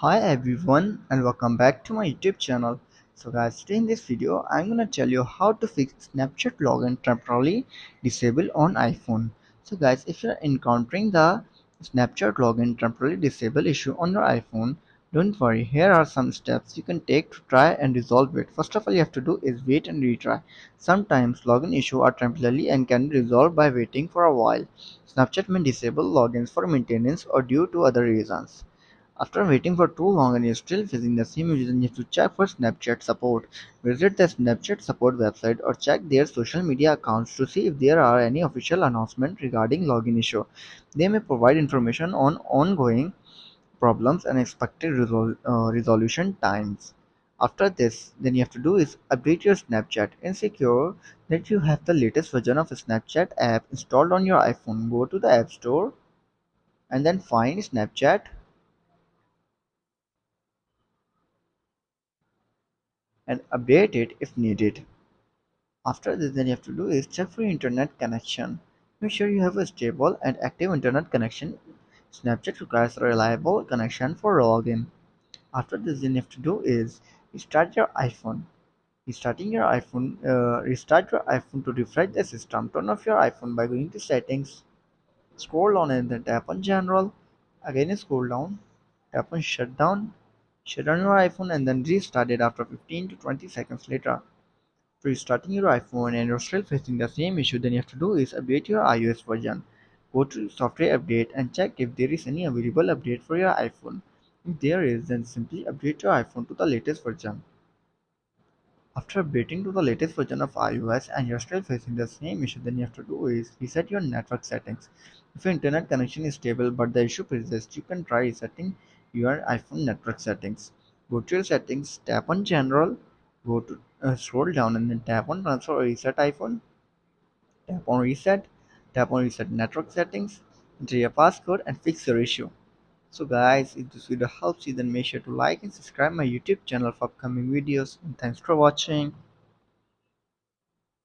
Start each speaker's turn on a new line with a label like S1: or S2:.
S1: Hi everyone and welcome back to my YouTube channel. So guys, today in this video I'm gonna tell you how to fix Snapchat login temporarily disabled on iPhone. So guys, if you're encountering the Snapchat login temporarily disabled issue on your iPhone, don't worry, here are some steps you can take to try and resolve it. First of all, you have to do is wait and retry. Sometimes login issues are temporary and can be resolved by waiting for a while. Snapchat may disable logins for maintenance or due to other reasons. After waiting for too long and you're still facing the same issue, then you have to check for Snapchat support. Visit the Snapchat support website or check their social media accounts to see if there are any official announcements regarding login issue. They may provide information on ongoing problems and expected resolution times. After this, then you have to do is update your Snapchat. Ensure that you have the latest version of Snapchat app installed on your iPhone. Go to the App Store and then find Snapchat and update it if needed. After this, then you have to do is check for your internet connection. Make sure you have a stable and active internet connection. Snapchat requires a reliable connection for login. After this, then you have to do is restart your iPhone. Restart your iPhone to refresh the system. Turn off your iPhone by going to settings. Scroll down and then tap on general. Again scroll down. Tap on shutdown. Shut down your iPhone and then restart it after 15 to 20 seconds later. If you're starting your iPhone and you're still facing the same issue, then you have to do is update your iOS version. Go to software update and check if there is any available update for your iPhone. If there is, then simply update your iPhone to the latest version. After updating to the latest version of iOS and you're still facing the same issue, then you have to do is reset your network settings. If your internet connection is stable but the issue persists, you can try resetting your iPhone network settings. Go to your settings, tap on general, go to scroll down and then tap on transfer or reset iPhone, tap on reset network settings, enter your passcode and fix your issue. So guys, if this video helps you, then make sure to like and subscribe my YouTube channel for upcoming videos, and thanks for watching.